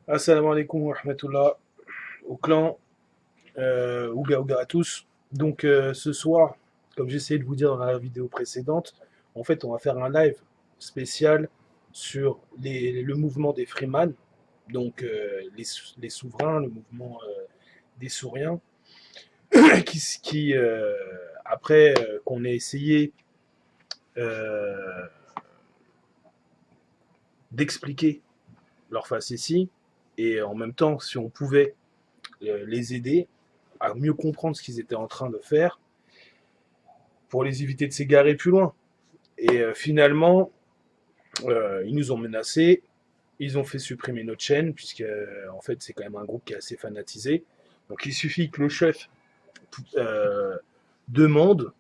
Assalamu alaikum wa rahmatullah au clan, Ouga Ouga à tous. Donc ce soir, comme j'essayais de vous dire dans la vidéo précédente, en fait on va faire un live spécial sur le mouvement des Freeman, donc les souverains, le mouvement des Souriens, qui après qu'on ait essayé euh, d'expliquer leur facétie, et en même temps si on pouvait les aider à mieux comprendre ce qu'ils étaient en train de faire pour les éviter de s'égarer plus loin. Et finalement, ils nous ont menacés, ils ont fait supprimer notre chaîne, puisque en fait c'est quand même un groupe qui est assez fanatisé. Donc il suffit que le chef euh, demande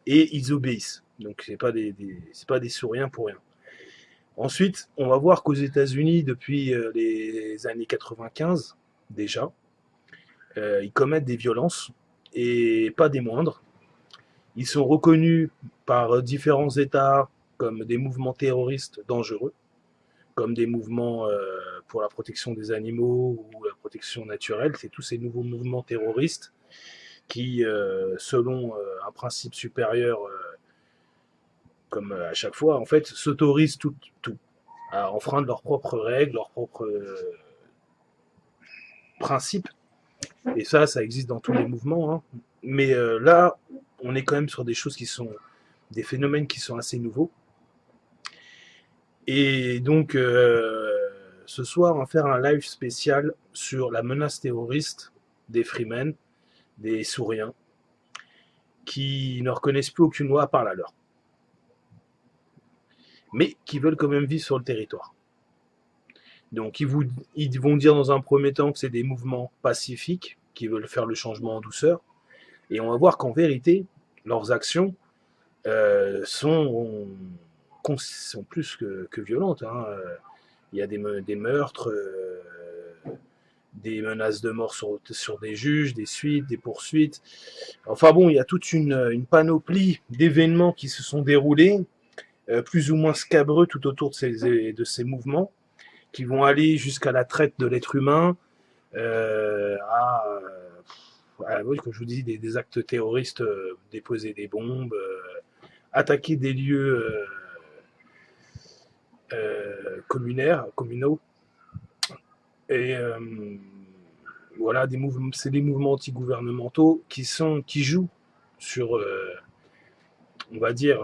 et ils obéissent. Donc c'est pas des souriens pour rien. Ensuite, on va voir qu'aux États-Unis, depuis les années 95 déjà, ils commettent des violences et pas des moindres. Ils sont reconnus par différents États comme des mouvements terroristes dangereux, comme des mouvements pour la protection des animaux ou la protection naturelle. C'est tous ces nouveaux mouvements terroristes qui, selon un principe supérieur, comme à chaque fois, en fait, s'autorisent tout, à enfreindre leurs propres règles, leurs propres principes. Et ça existe dans tous les mouvements, hein. Mais là, on est quand même sur des choses qui sont des phénomènes qui sont assez nouveaux. Et donc, ce soir, on va faire un live spécial sur la menace terroriste des Freemen, des Souriens, qui ne reconnaissent plus aucune loi à part la leur, mais qui veulent quand même vivre sur le territoire. Donc, ils vont dire dans un premier temps que c'est des mouvements pacifiques, qui veulent faire le changement en douceur, et on va voir qu'en vérité, leurs actions sont plus que violentes, hein. Il y a des meurtres, des menaces de mort sur des juges, des suites, des poursuites. Enfin bon, il y a toute une panoplie d'événements qui se sont déroulés, plus ou moins scabreux tout autour de ces mouvements, qui vont aller jusqu'à la traite de l'être humain, oui, comme je vous dis, des actes terroristes, déposer des bombes, attaquer des lieux communaux. Et voilà, c'est des mouvements anti-gouvernementaux qui jouent sur, on va dire,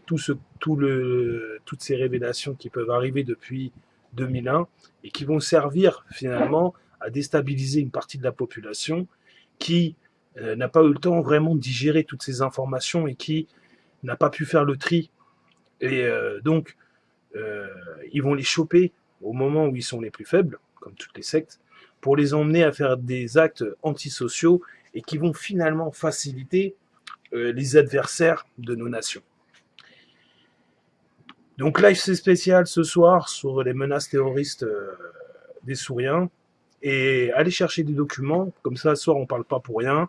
toutes ces révélations qui peuvent arriver depuis 2001 et qui vont servir finalement à déstabiliser une partie de la population qui n'a pas eu le temps vraiment de digérer toutes ces informations et qui n'a pas pu faire le tri. Et donc, euh, ils vont les choper au moment où ils sont les plus faibles, comme toutes les sectes, pour les emmener à faire des actes antisociaux et qui vont finalement faciliter les adversaires de nos nations. Donc live c'est spécial ce soir sur les menaces terroristes des Souriens. Et allez chercher des documents, comme ça ce soir on parle pas pour rien.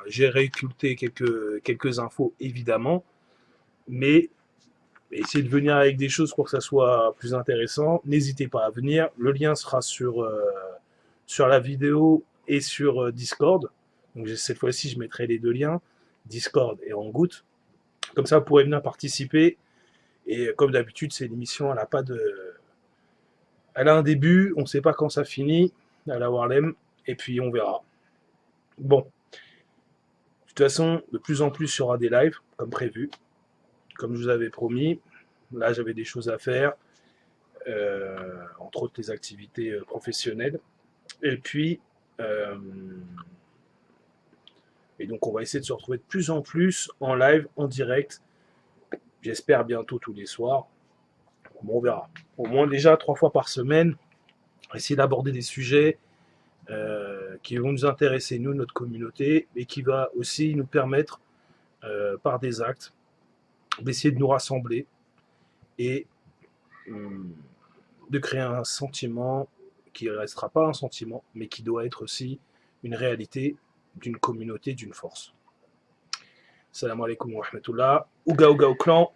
J'ai rééculté quelques infos évidemment, mais essayez de venir avec des choses pour que ça soit plus intéressant. N'hésitez pas à venir. Le lien sera sur la vidéo et sur Discord. Donc cette fois-ci, je mettrai les deux liens, Discord et Hangout. Comme ça, vous pourrez venir participer. Et comme d'habitude, c'est l'émission, elle a pas de, elle a un début, on ne sait pas quand ça finit, à la Warlem, et puis on verra. Bon, de toute façon, de plus en plus, il y aura des lives, comme prévu, comme je vous avais promis. Là, j'avais des choses à faire. Entre autres les activités professionnelles. Et puis, euh, et donc on va essayer de se retrouver de plus en plus en live, en direct. J'espère bientôt tous les soirs. Bon, on verra. Au moins déjà 3 fois par semaine, essayer d'aborder des sujets qui vont nous intéresser, nous, notre communauté, et qui va aussi nous permettre, par des actes, d'essayer de nous rassembler et de créer un sentiment qui ne restera pas un sentiment, mais qui doit être aussi une réalité d'une communauté, d'une force. Salam alaikum wa rahmatullah. Ouga Ouga au clan.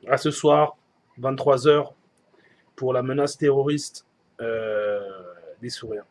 À ce soir, 23h, pour la menace terroriste des Souriens.